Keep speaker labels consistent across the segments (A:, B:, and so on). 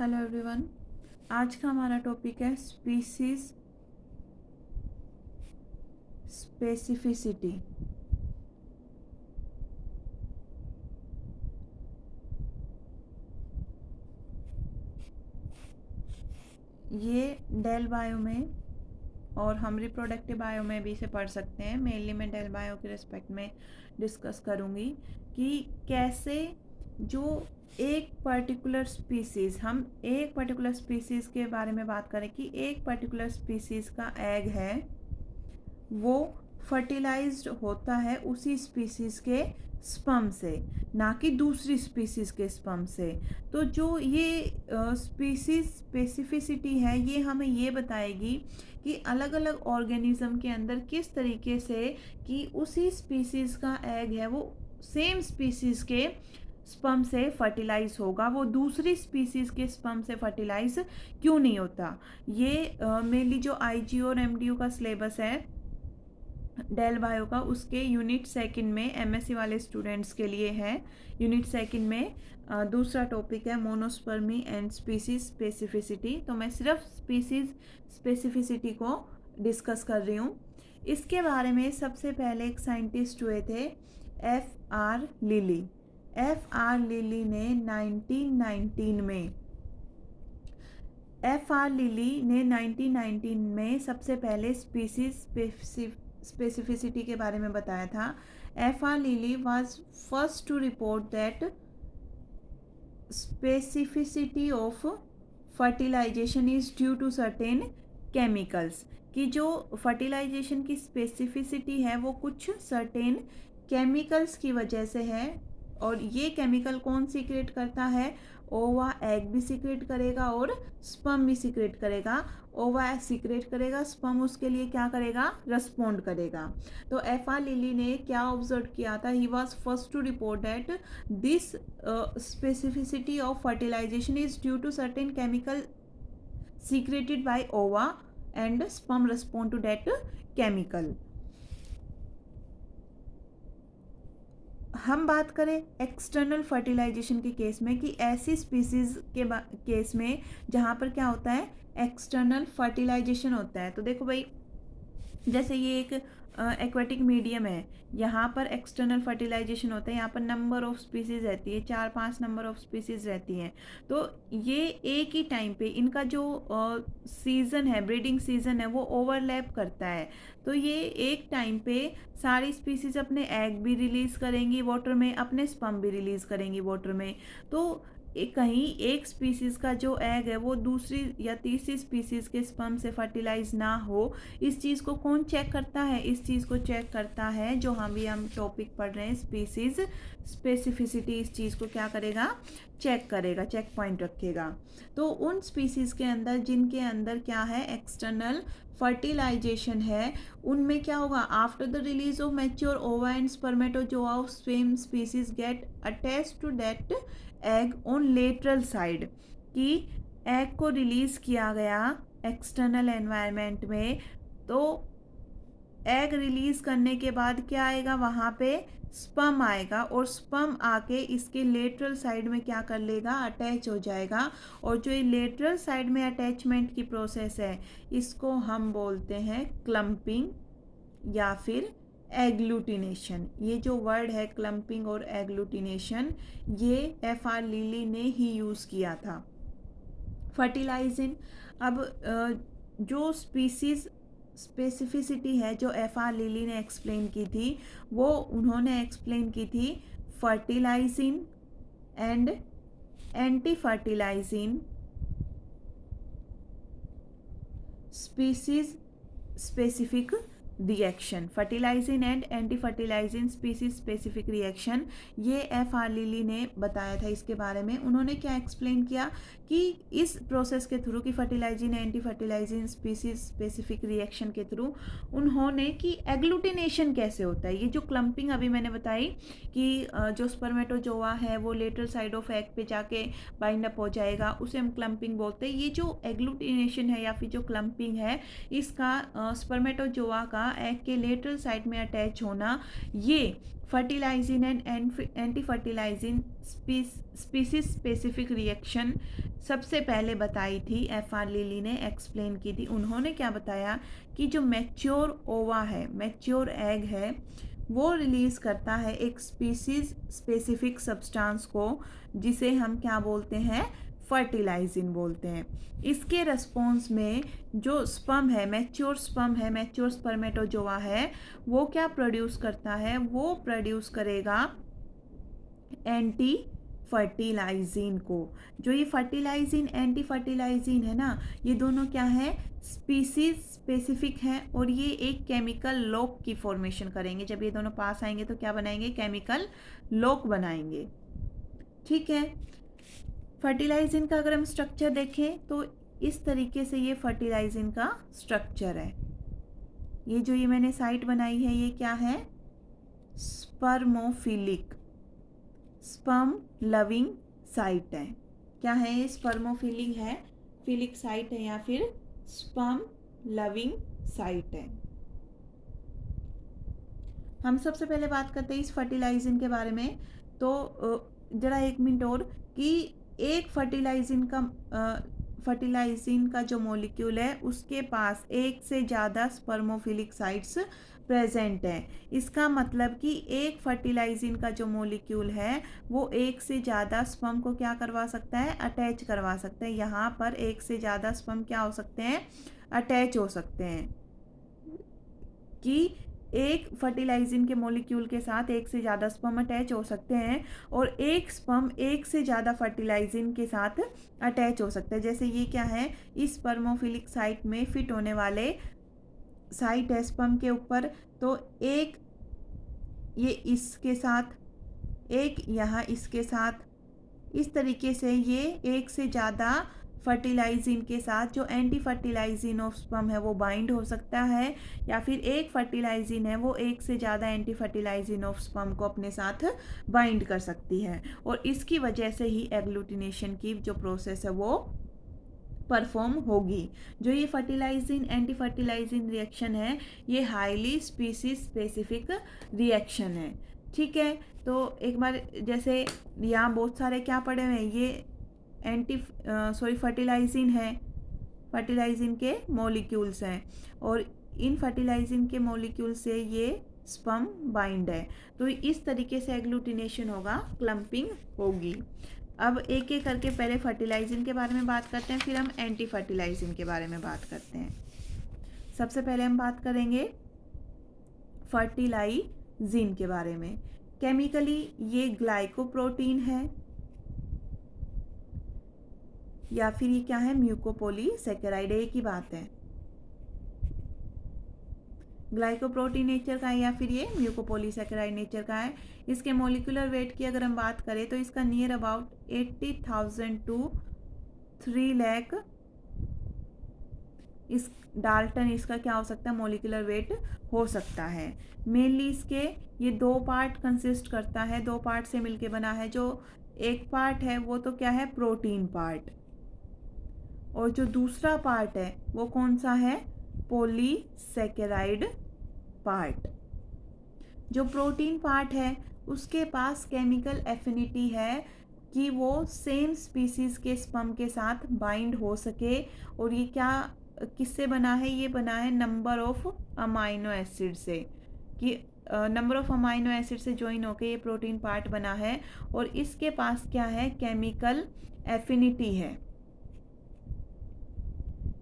A: Hello everyone. आज का हमारा टॉपिक है स्पीसीज स्पेसिफिसिटी। ये डेल बायो में और हम रिप्रोडक्टिव बायो में भी इसे पढ़ सकते हैं। मेनली मैं डेल बायो के रिस्पेक्ट में डिस्कस करूँगी कि कैसे जो एक पर्टिकुलर स्पीसीज़, हम एक पर्टिकुलर स्पीसीज़ के बारे में बात करें कि एक पर्टिकुलर स्पीसीज़ का एग है, वो फर्टिलाइज्ड होता है उसी स्पीसीज़ के स्पर्म से, ना कि दूसरी स्पीसीज़ के स्पर्म से। तो जो ये स्पीसीज़ स्पेसिफिसिटी है, ये हमें ये बताएगी कि अलग अलग ऑर्गेनिज्म के अंदर किस तरीके से कि उसी स्पीसीज़ का एग है वो सेम स्पीसीज़ के स्पर्म से फर्टिलाइज होगा, वो दूसरी स्पीसीज़ के स्पर्म से फर्टिलाइज क्यों नहीं होता। ये मेनली जो आईजी और एमडीयू का सिलेबस है डेल बायो का, उसके यूनिट सेकंड में एमएससी वाले स्टूडेंट्स के लिए है। यूनिट सेकंड में दूसरा टॉपिक है मोनोस्पर्मी एंड स्पीसीज स्पेसिफिसिटी। तो मैं सिर्फ स्पीसीज स्पेसिफिसिटी को डिस्कस कर रही हूँ। इसके बारे में सबसे पहले एक साइंटिस्ट हुए थे F.R. लिली। F.R. लिली ने 1919 में सबसे पहले स्पीसीज स्पेसिफिसिटी के बारे में बताया था। F.R. Lillie was first to report that specificity of fertilization is due to certain chemicals, कि जो फर्टिलाइजेशन की स्पेसिफिसिटी है वो कुछ सर्टेन केमिकल्स की वजह से है। और ये केमिकल कौन सीक्रेट करता है? ओवा एग भी सीक्रेट करेगा और स्पर्म भी सीक्रेट करेगा। ओवा सीक्रेट करेगा, स्पर्म उसके लिए क्या करेगा? रेस्पॉन्ड करेगा। तो F.R. लिली ने क्या ऑब्जर्व किया था? He was first to report that this specificity of fertilization is due to certain chemical secreted by ova and sperm respond to that chemical. हम बात करें एक्सटर्नल फर्टिलाइजेशन के केस में कि ऐसी स्पीसीज के केस में जहाँ पर क्या होता है? एक्सटर्नल फर्टिलाइजेशन होता है। तो देखो भाई, जैसे ये एक एक्वेटिक मीडियम है, यहाँ पर एक्सटर्नल फर्टिलाइजेशन होता है। यहाँ पर नंबर ऑफ स्पीसीज रहती है, 4-5 नंबर ऑफ स्पीसीज रहती हैं। तो ये एक ही टाइम पे इनका जो सीज़न है, ब्रीडिंग सीज़न है, वो ओवरलैप करता है। तो ये एक टाइम पे सारी स्पीसीज अपने एग भी रिलीज़ करेंगी वाटर में, अपने स्पर्म भी रिलीज़ करेंगी वाटर में। तो कहीं एक स्पीसीज़ का जो एग है वो दूसरी या तीसरी स्पीसीज़ के स्पर्म से फर्टिलाइज ना हो, इस चीज़ को कौन चेक करता है? इस चीज़ को चेक करता है जो हम टॉपिक पढ़ रहे हैं, स्पीसीज स्पेसिफिसिटी। इस चीज़ को क्या करेगा? चेक करेगा, चेक पॉइंट रखेगा। तो उन स्पीसीज के अंदर जिनके अंदर क्या है? एक्सटर्नल फर्टिलाइजेशन है, उनमें क्या होगा? After the release of mature ova and spermatozoa of same species get attach to that egg on lateral side, कि एग को रिलीज किया गया एक्सटर्नल एनवायरनमेंट में, तो एग रिलीज करने के बाद क्या आएगा? वहाँ पे स्पर्म आएगा और स्पर्म आके इसके लेटरल साइड में क्या कर लेगा? अटैच हो जाएगा। और जो ये लेटरल साइड में अटैचमेंट की प्रोसेस है, इसको हम बोलते हैं क्लम्पिंग या फिर एग्लूटिनेशन। ये जो वर्ड है क्लम्पिंग और एग्लूटिनेशन, ये F.R. लिली ने ही यूज़ किया था। फर्टिलाइजिंग, अब जो स्पीसीज स्पेसिफिसिटी है जो F.R. लिली ने एक्सप्लेन की थी, वो उन्होंने एक्सप्लेन की थी fertilising and anti fertilising species specific reaction. Fertilising and anti fertilising species specific reaction, ये F.R. लिली ने बताया था। इसके बारे में उन्होंने क्या एक्सप्लेन किया कि इस प्रोसेस के थ्रू, कि fertilising anti fertilising species specific reaction के थ्रू, उन्होंने कि एग्लूटिनेशन कैसे होता है। ये जो क्लम्पिंग अभी मैंने बताई कि जो स्पर्मेटोजोआ है वो लेटरल साइड ऑफ एग पे जाके बाइंड अप हो जाएगा, उसे हम क्लम्पिंग बोलते हैं। ये जो एग्लूटिनेशन है या फिर जो क्लम्पिंग है, इसका स्पर्मेटोजोआ का एग के लेटरल साइड में अटैच होना, ये fertilizin and anti fertilizin species specific reaction सबसे पहले बताई थी F.R. लिली ने, एक्सप्लेन की थी। उन्होंने क्या बताया कि जो मैच्योर ओवा है, मैच्योर एग है, वो रिलीज करता है एक स्पीसीज स्पेसिफिक सब्सटेंस को, जिसे हम क्या बोलते हैं, फर्टिलाइजिन बोलते हैं। इसके रिस्पॉन्स में जो स्पर्म है, मैच्योर स्पर्म है, मैच्योर स्पर्मेटोजोआ है, वो क्या प्रोड्यूस करता है, वो प्रोड्यूस करेगा एंटी फर्टिलाइजिन को। जो ये फर्टिलाइजिन एंटी फर्टिलाइजिन है ना, ये दोनों क्या है, स्पीसीज स्पेसिफिक है, और ये एक केमिकल लॉक की फॉर्मेशन करेंगे। जब ये दोनों पास आएंगे तो क्या बनाएंगे, केमिकल लॉक बनाएंगे। ठीक है। फर्टिलाइजिन का अगर हम स्ट्रक्चर देखें तो इस तरीके से ये फर्टिलाइजिन का स्ट्रक्चर है। ये जो ये मैंने साइट बनाई है, ये क्या है, स्पर्मोफिलिक, स्पर्म लविंग साइट है। क्या है ये, स्पर्मोफिलिक है, फिलिक साइट है, या फिर स्पर्म लविंग साइट है। हम सबसे पहले बात करते हैं इस फर्टिलाइजिन के बारे में। तो जरा एक मिनट और, कि एक फर्टिलाइजिन का जो मॉलिक्यूल है, उसके पास एक से ज़्यादा स्पर्मोफिलिक साइट्स प्रेजेंट है। इसका मतलब कि एक फर्टिलाइजिन का जो मॉलिक्यूल है, वो एक से ज़्यादा स्पर्म को क्या करवा सकता है, अटैच करवा सकता है। यहाँ पर एक से ज़्यादा स्पर्म क्या हो सकते हैं, अटैच हो सकते हैं। कि एक फर्टिलाइजिन के मॉलिक्यूल के साथ एक से ज़्यादा स्पर्म अटैच हो सकते हैं, और एक स्पर्म एक से ज़्यादा फर्टिलाइजिन के साथ अटैच हो सकता है। जैसे ये क्या है, इस स्पर्मोफिलिक साइट में फिट होने वाले साइट है स्पर्म के ऊपर, तो एक ये इसके साथ, एक यहाँ इसके साथ, इस तरीके से ये एक से ज़्यादा फर्टिलाइजिन के साथ जो एंटी फर्टिलाइजिन ऑफ स्पर्म है वो बाइंड हो सकता है, या फिर एक फर्टिलाइजिन है वो एक से ज़्यादा एंटी फर्टिलाइजिन ऑफ स्पर्म को अपने साथ बाइंड कर सकती है, और इसकी वजह से ही एग्लूटिनेशन की जो प्रोसेस है वो परफॉर्म होगी। जो ये फर्टिलाइजिन एंटी फर्टिलाइजिन रिएक्शन है, ये हाईली स्पीसीज स्पेसिफिक रिएक्शन है। ठीक है। तो एक बार, जैसे यहाँ बहुत सारे क्या पड़े हुए हैं, ये फर्टिलाइजिन है, फर्टिलाइजिन के मॉलिक्यूल्स हैं, और इन फर्टिलाइजिन के मॉलिक्यूल से ये स्पर्म बाइंड है। तो इस तरीके से एग्लूटिनेशन होगा, क्लम्पिंग होगी। अब एक एक करके पहले फर्टिलाइजिन के बारे में बात करते हैं, फिर हम एंटी फर्टिलाइजिन के बारे में बात करते हैं। सबसे पहले हम बात करेंगे फर्टिलाइजिन के बारे में। केमिकली ये ग्लाइकोप्रोटीन है, या फिर ये क्या है, म्यूकोपॉलीसैकेराइड, एक ही बात है। ग्लाइकोप्रोटीन नेचर का है या फिर ये म्यूकोपॉलीसैकेराइड नेचर का है। इसके मोलिकुलर वेट की अगर हम बात करें तो इसका नियर अबाउट 80,000 टू 3 लाख इस डाल्टन इसका क्या हो सकता है, मोलिकुलर वेट हो सकता है। मेनली इसके ये दो पार्ट कंसिस्ट करता है, दो पार्ट से मिलके बना है। जो एक पार्ट है वो तो क्या है, प्रोटीन पार्ट, और जो दूसरा पार्ट है वो कौन सा है, पॉलीसैकेराइड पार्ट। जो प्रोटीन पार्ट है उसके पास केमिकल एफिनिटी है कि वो सेम स्पीसीज के स्पर्म के साथ बाइंड हो सके, और ये क्या किससे बना है, ये बना है नंबर ऑफ अमाइनो एसिड से, कि नंबर ऑफ अमाइनो एसिड से ज्वाइन होकर ये प्रोटीन पार्ट बना है, और इसके पास क्या है, केमिकल एफिनिटी है।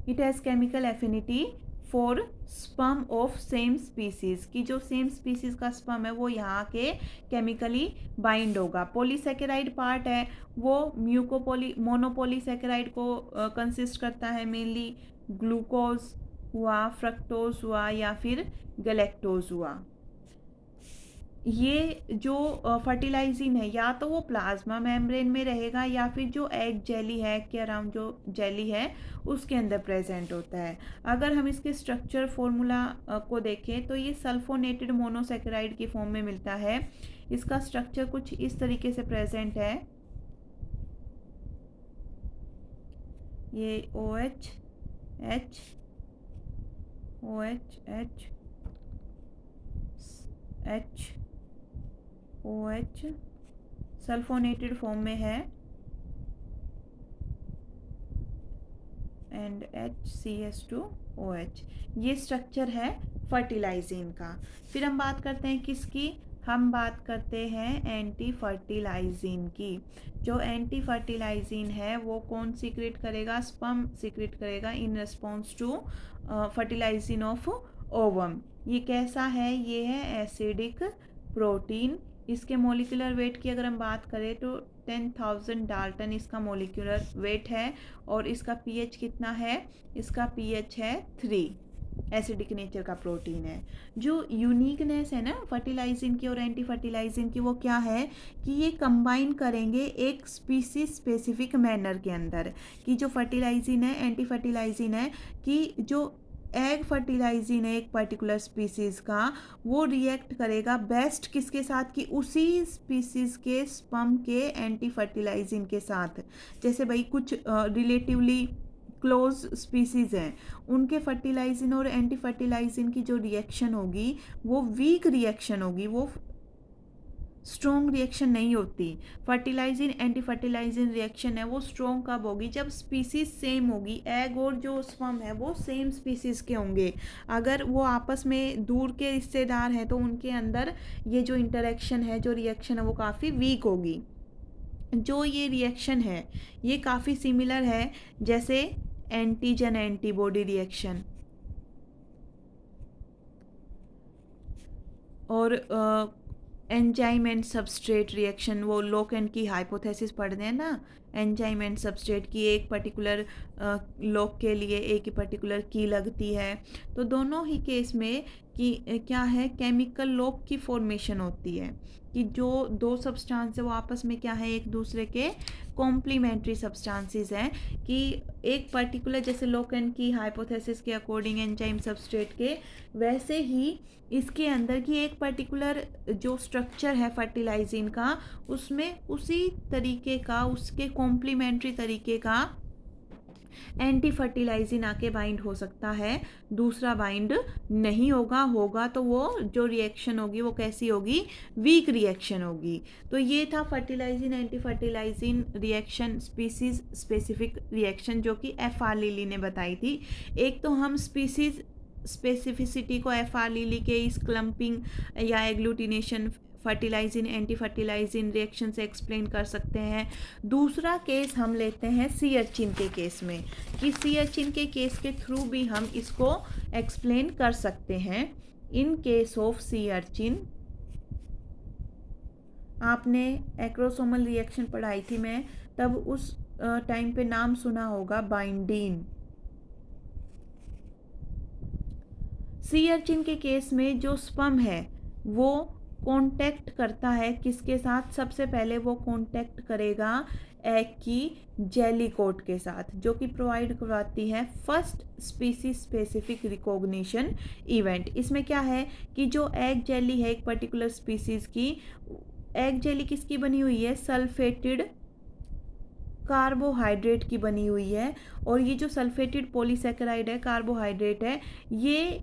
A: It has chemical affinity for sperm of same species, की जो सेम स्पीसीज का स्पर्म है वो यहाँ के केमिकली बाइंड होगा। पॉलीसैकेराइड पार्ट है वो मोनोपॉलीसैकेराइड को कंसिस्ट करता है, मेनली ग्लूकोज हुआ, फ्रक्टोज हुआ, या फिर गैलेक्टोज हुआ। ये जो फर्टिलाइजिन है या तो वो प्लाज्मा मेम्ब्रेन में रहेगा, या फिर जो एग जेली है, के अराउंड जो जेली है उसके अंदर प्रेजेंट होता है। अगर हम इसके स्ट्रक्चर फॉर्मूला को देखें तो ये सल्फोनेटेड मोनोसैकेराइड की फॉर्म में मिलता है। इसका स्ट्रक्चर कुछ इस तरीके से प्रेजेंट है, ये OH H OH sulphonated form में है एंड HCH2OH। ये स्ट्रक्चर है फर्टिलाइजिन का। फिर हम बात करते हैं किसकी, हम बात करते हैं एंटी फर्टिलाइजिन की। जो एंटी फर्टिलाइजिन है वो कौन सीक्रेट करेगा, स्पर्म सीक्रेट करेगा in response to fertilizin of ovum. ये कैसा है, ये है एसिडिक प्रोटीन। इसके मोलिकुलर वेट की अगर हम बात करें तो 10,000 डाल्टन इसका मोलिकुलर वेट है और इसका पीएच कितना है, इसका पीएच है 3। एसिडिक नेचर का प्रोटीन है। जो यूनिकनेस है ना फर्टिलाइजिन की और एंटी फर्टिलाइजिन की, वो क्या है कि ये कंबाइन करेंगे एक स्पीसीज स्पेसिफिक मैनर के अंदर। कि जो फर्टिलाइजिन है, एंटी फर्टिलाइजिन है, कि जो एग फर्टिलाइजिन है एक पर्टिकुलर स्पीसीज का, वो रिएक्ट करेगा बेस्ट किसके साथ, कि उसी स्पीसीज के स्पर्म के एंटी फर्टिलाइजिन के साथ। जैसे भाई कुछ रिलेटिवली क्लोज स्पीसीज हैं, उनके फर्टिलाइजिन और एंटी फर्टिलाइजिन की जो रिएक्शन होगी वो वीक रिएक्शन होगी, वो स्ट्रॉन्ग रिएक्शन नहीं होती। फर्टिलाइजिन एंटी फर्टिलाइजिन रिएक्शन है वो स्ट्रॉन्ग कब होगी, जब स्पीसीज सेम होगी। एग और जो स्पर्म है वो सेम स्पीसीज के होंगे। अगर वो आपस में दूर के रिश्तेदार हैं तो उनके अंदर ये जो इंटरेक्शन है, जो रिएक्शन है, वो काफ़ी वीक होगी। जो ये रिएक्शन है ये काफ़ी सिमिलर है जैसे एंटीजन एंटीबॉडी रिएक्शन और एंजाइम एंड सबस्ट्रेट रिएक्शन। वो लोकेन की हाइपोथेसिस पढ़ते हैं ना, एंजाइम एंड सबस्ट्रेट की एक पर्टिकुलर लोक के लिए एक ही पर्टिकुलर की लगती है। तो दोनों ही केस में कि क्या है, केमिकल लोक की फॉर्मेशन होती है कि जो दो सब्सटेंस है वो आपस में क्या है, एक दूसरे के कॉम्प्लीमेंट्री सब्सटेंसेस हैं। कि एक पर्टिकुलर जैसे लोकेन की हाइपोथेसिस के अकॉर्डिंग एंजाइम सबस्ट्रेट के, वैसे ही इसके अंदर की एक पर्टिकुलर जो स्ट्रक्चर है फर्टिलाइजिन का, उसमें उसी तरीके का, उसके कॉम्प्लीमेंट्री तरीके का एंटी फर्टिलाइजिन आके बाइंड हो सकता है, दूसरा बाइंड नहीं होगा तो वो जो रिएक्शन होगी वो कैसी होगी, वीक रिएक्शन होगी। तो ये था fertilizin anti fertilizin reaction, species specific reaction, जो कि एफ.आर. लिली ने बताई थी। एक तो हम स्पीसीज स्पेसिफिसिटी को एफ.आर. लिली के इस क्लम्पिंग या agglutination fertilizin anti fertilizin reaction से एक्सप्लेन कर सकते हैं। दूसरा केस हम लेते हैं सी अर्चिन के केस में, कि सी अर्चिन के केस के थ्रू भी हम इसको एक्सप्लेन कर सकते हैं। In case of sea urchin, आपने एक्रोसोमल रिएक्शन पढ़ाई थी मैं तब, उस टाइम पे नाम सुना होगा बाइंडीन। सी अर्चिन के केस में जो स्पर्म है वो कांटेक्ट करता है किसके साथ, सबसे पहले वो कांटेक्ट करेगा एग की जेली कोट के साथ, जो कि प्रोवाइड करवाती है first species specific recognition event. इसमें क्या है कि जो एग जेली है एक पर्टिकुलर स्पीसीज की, एग जेली किसकी बनी हुई है, सल्फेटेड कार्बोहाइड्रेट की बनी हुई है। और ये जो सल्फेटेड पॉलीसैकेराइड है, कार्बोहाइड्रेट है, ये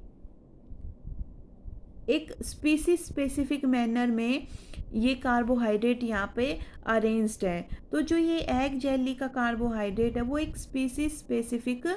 A: एक स्पीसीज स्पेसिफिक मैनर में ये कार्बोहाइड्रेट यहाँ पे अरेंज्ड है। तो जो ये एग जेली का कार्बोहाइड्रेट है वो एक स्पीसीज स्पेसिफिक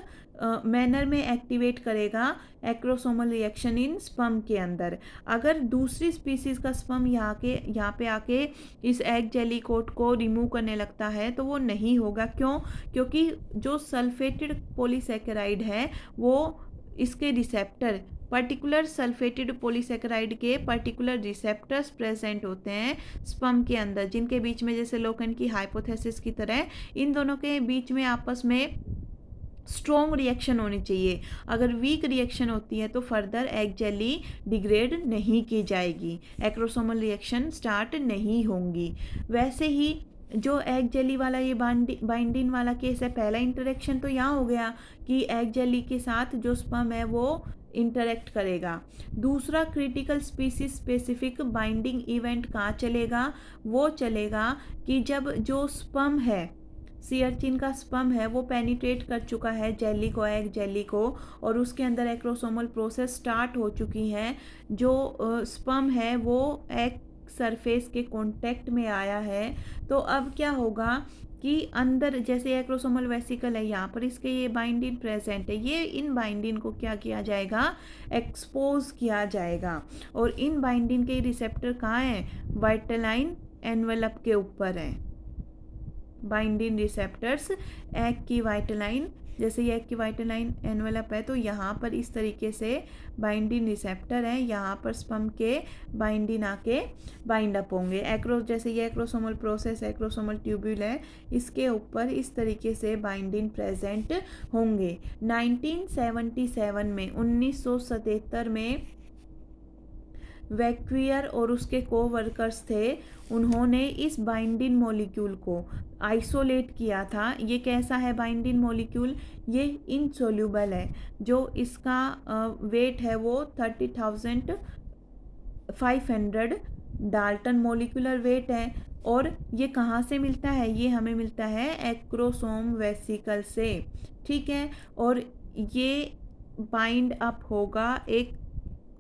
A: मैनर में एक्टिवेट करेगा एक्रोसोमल रिएक्शन इन स्पर्म के अंदर। अगर दूसरी स्पीसीज का स्पर्म यहाँ पे आके इस एग जेली कोट को रिमूव करने लगता है तो वो नहीं होगा। क्यों? क्योंकि जो सल्फेटेड पॉलीसैकेराइड है वो इसके रिसेप्टर, पर्टिकुलर सल्फेटेड पॉलीसैकेराइड के पर्टिकुलर रिसेप्टर्स प्रेजेंट होते हैं स्पर्म के अंदर, जिनके बीच में जैसे लोकेन की हाइपोथेसिस की तरह इन दोनों के बीच में आपस में स्ट्रॉन्ग रिएक्शन होनी चाहिए। अगर वीक रिएक्शन होती है तो फर्दर एग जेली डिग्रेड नहीं की जाएगी, एक्रोसोमल रिएक्शन स्टार्ट नहीं होंगी। वैसे ही जो एग जेली वाला ये बाइंडिन वाला केस है, पहला इंटरेक्शन तो यहाँ हो गया कि एग जेली के साथ जो स्पर्म है वो इंटरेक्ट करेगा। दूसरा critical species specific binding event कहाँ चलेगा, वो चलेगा कि जब जो स्पर्म है सी अर्चिन का स्पर्म है वो पेनिट्रेट कर चुका है जेली को, एग जेली को, और उसके अंदर एक्रोसोमल प्रोसेस स्टार्ट हो चुकी है। जो स्पर्म है वो एग सरफेस के कांटेक्ट में आया है। तो अब क्या होगा कि अंदर जैसे एक्रोसोमल वेसिकल है यहाँ पर, इसके ये बाइंडिन प्रेजेंट है, ये इन बाइंडिन को क्या किया जाएगा, एक्सपोज किया जाएगा। और इन बाइंडिन के रिसेप्टर कहाँ हैं, वाइटेलाइन एनवेलप के ऊपर है। बाइंडिंग रिसेप्टर्स एग की वाइटेलाइन, जैसे ये एग की वाइटेलाइन एनवेलप है तो यहाँ पर इस तरीके से बाइंडिंग रिसेप्टर है, यहाँ पर स्पर्म के बाइंडिंग आके बाइंड अप होंगे। जैसे ये एक्रोसोमल प्रोसेस, एक्रोसोमल ट्यूब्यूल है, इसके ऊपर इस तरीके से बाइंडिंग प्रेजेंट होंगे। 1977 में 1977 में वैक्वियर और उसके कोवर्कर्स थे, उन्होंने इस बाइंडिंग मॉलिक्यूल को आइसोलेट किया था। ये कैसा है बाइंडिंग मॉलिक्यूल, ये इनसोल्यूबल है। जो इसका वेट है वो 30,500 डाल्टन मोलिकुलर वेट है। और ये कहाँ से मिलता है, ये हमें मिलता है एक्रोसोम वेसिकल से, ठीक है। और ये बाइंड अप होगा एक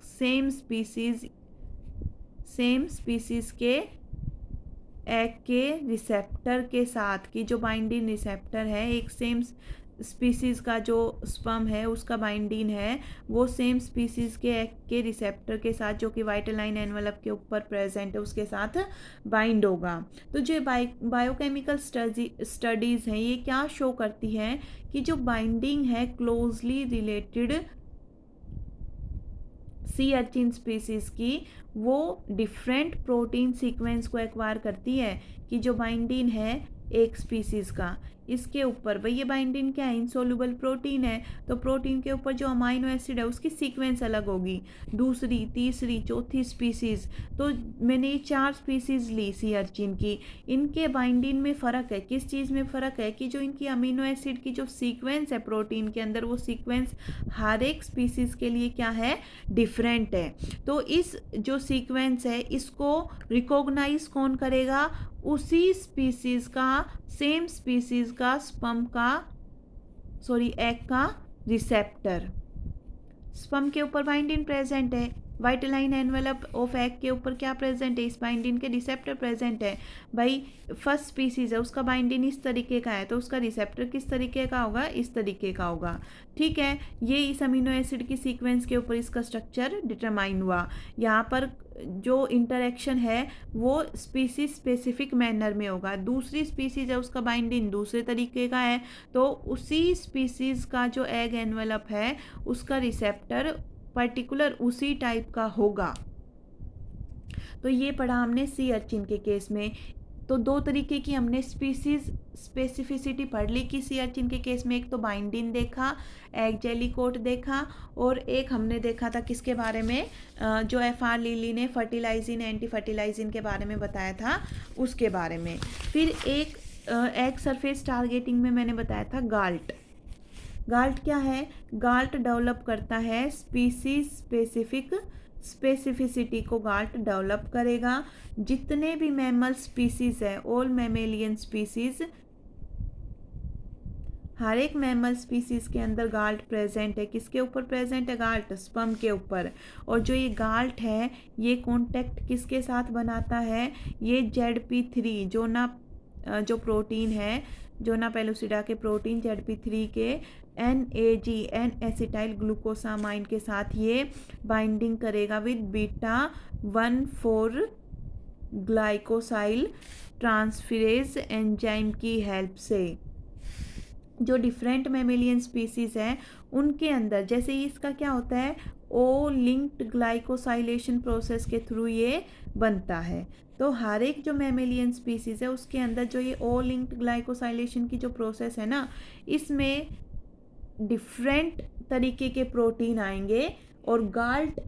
A: सेम स्पीसीज के एग के रिसेप्टर के साथ, की जो बाइंडिंग रिसेप्टर है एक सेम स्पीसीज का, जो स्पर्म है उसका बाइंडिंग है वो सेम स्पीसीज के एग के रिसेप्टर के साथ, जो कि वाइटेलाइन एनवेलप के ऊपर प्रेजेंट है, उसके साथ बाइंड होगा। तो जो बायोकेमिकल स्टडीज़ हैं ये क्या शो करती हैं कि जो बाइंडिंग है closely related sea urchin species की, वो डिफरेंट प्रोटीन सीक्वेंस को एक्वायर करती है। कि जो बाइंडिन है एक स्पीसीज का, इसके ऊपर भाई ये बाइंडिन क्या है, इनसोल्यूबल प्रोटीन है, तो प्रोटीन के ऊपर जो अमाइनो एसिड है उसकी सीक्वेंस अलग होगी, दूसरी तीसरी चौथी स्पीसीज। तो मैंने ये 4 स्पीसीज ली सी अर्चिन की, इनके बाइंडिन में फ़र्क है। किस चीज़ में फ़र्क है कि जो इनकी अमीनो एसिड की जो सीक्वेंस है प्रोटीन के अंदर, वो सीक्वेंस हर एक स्पीसीज के लिए क्या है, डिफरेंट है। तो इस जो सीक्वेंस है इसको रिकॉग्नाइज कौन करेगा, उसी स्पीसीज का, सेम स्पीसीज का स्पर्म का, एग का रिसेप्टर। स्पर्म के ऊपर बाइंडिन प्रेजेंट है, वाइटेलाइन एनवेलप ऑफ एग के ऊपर क्या प्रेजेंट है, इस बाइंडिन के रिसेप्टर प्रेजेंट है। भाई फर्स्ट स्पीसीज है उसका बाइंडिन इस तरीके का है, तो उसका रिसेप्टर किस तरीके का होगा, इस तरीके का होगा, ठीक है। ये इस अमीनो एसिड की सीक्वेंस के ऊपर इसका स्ट्रक्चर डिटरमाइन हुआ। यहाँ पर जो इंटरेक्शन है वो स्पीसीज स्पेसिफिक मैनर में होगा। दूसरी स्पीसीज है उसका बाइंडिंग दूसरे तरीके का है, तो उसी स्पीसीज का जो एग एनवेलप है उसका रिसेप्टर पर्टिकुलर उसी टाइप का होगा। तो ये पढ़ा हमने सी अर्चिन के केस में। तो 2 तरीके की हमने स्पीसीज स्पेसिफिसिटी पढ़ ली कि सी अर्चिन के केस में, एक तो बाइंडिन देखा, एग जेली कोट देखा, और एक हमने देखा था किसके बारे में, जो FR लिली ने फर्टिलाइजिन एंटी फर्टिलाइजिन के बारे में बताया था उसके बारे में। फिर एक एग सरफेस टारगेटिंग में मैंने बताया था गाल्ट। गाल्ट क्या है, गाल्ट डेवलप करता है स्पीसीज स्पेसिफिसिटी को गाल्ट डेवलप करेगा। जितने भी मैमल स्पीसीज है, ऑल मैमेलियन स्पीसीज, हर एक मैमल स्पीसीज के अंदर गाल्ट प्रेजेंट है। किसके ऊपर प्रेजेंट है, गाल्ट, स्पर्म के ऊपर। और जो ये गाल्ट है ये कॉन्टेक्ट किसके साथ बनाता है, ये ZP3 जो प्रोटीन है, जोना पेलुसिडा के प्रोटीन ZP3 के NAG एन एसिटाइल ग्लूकोसामाइन के साथ ये बाइंडिंग करेगा विद β1,4 ग्लाइकोसाइल ट्रांसफरेज एंजाइम की हेल्प से। जो डिफरेंट मैमेलियन स्पीसीज हैं उनके अंदर, जैसे इसका क्या होता है, ओ लिंक्ड ग्लाइकोसाइलेशन प्रोसेस के थ्रू ये बनता है। तो हर एक जो मैमेलियन स्पीसीज है उसके अंदर जो ये ओ लिंक्ड ग्लाइकोसाइलेशन की जो प्रोसेस है ना, इसमें डिफरेंट तरीके के प्रोटीन आएंगे, और गाल्ट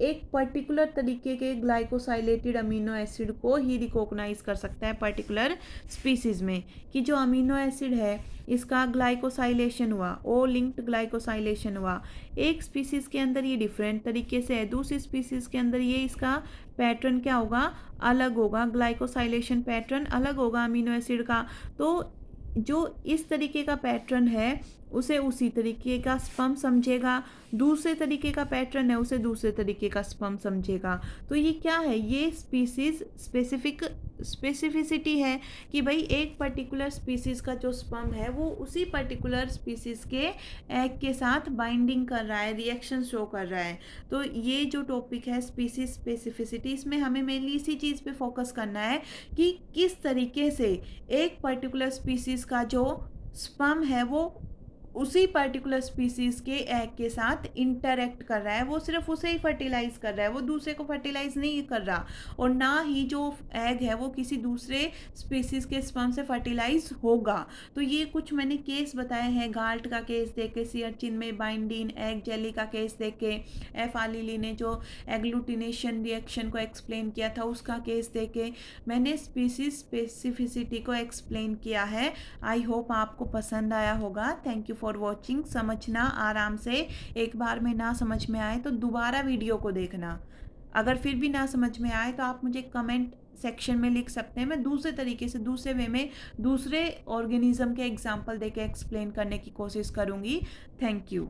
A: एक पर्टिकुलर तरीके के ग्लाइकोसाइलेटेड अमीनो एसिड को ही रिकॉग्नाइज कर सकता है पर्टिकुलर स्पीसीज में, कि जो अमीनो एसिड है इसका ग्लाइकोसाइलेशन हुआ, ओ लिंक्ड ग्लाइकोसाइलेशन हुआ। एक स्पीसीज के अंदर ये डिफरेंट तरीके से है, दूसरी स्पीसीज के अंदर ये इसका पैटर्न क्या होगा, अलग होगा, ग्लाइकोसाइलेशन पैटर्न अलग होगा अमीनो एसिड का। तो जो इस तरीके का पैटर्न है उसे उसी तरीके का स्पम समझेगा, दूसरे तरीके का पैटर्न है उसे दूसरे तरीके का स्पम समझेगा। तो ये क्या है, ये स्पीसीज स्पेसिफिसिटी है कि भाई एक पर्टिकुलर स्पीसीज का जो स्पम है वो उसी पर्टिकुलर स्पीसीज के एग के साथ बाइंडिंग कर रहा है, रिएक्शन शो कर रहा है। तो ये जो टॉपिक है स्पीसीज स्पेसिफिसिटी, इसमें हमें मेनली इसी चीज़ पे फोकस करना है कि किस तरीके से एक पर्टिकुलर स्पीसीज का जो स्पर्म है वो उसी पर्टिकुलर स्पीसीज के एग के साथ इंटरेक्ट कर रहा है, वो सिर्फ उसे ही फर्टिलाइज कर रहा है, वो दूसरे को फर्टिलाइज नहीं कर रहा, और ना ही जो एग है वो किसी दूसरे स्पीसीज के स्पर्म से फर्टिलाइज होगा। तो ये कुछ मैंने केस बताए हैं, गाल्ट का केस देख के, सी अर्चिन में बाइंडीन एग जेली का केस देख के, एफ आलिली ने जो एग्लूटिनेशन रिएक्शन को एक्सप्लेन किया था उसका केस देख के मैंने स्पीसीज स्पेसिफिसिटी को एक्सप्लेन किया है। आई होप आपको पसंद आया होगा। Thank you for watching. समझना आराम से, एक बार में ना समझ में आए तो दोबारा वीडियो को देखना। अगर फिर भी ना समझ में आए तो आप मुझे कमेंट सेक्शन में लिख सकते हैं, मैं दूसरे तरीके से दूसरे वे में दूसरे ऑर्गेनिज्म के एग्जाम्पल देके एक्सप्लेन करने की कोशिश करूँगी। Thank you.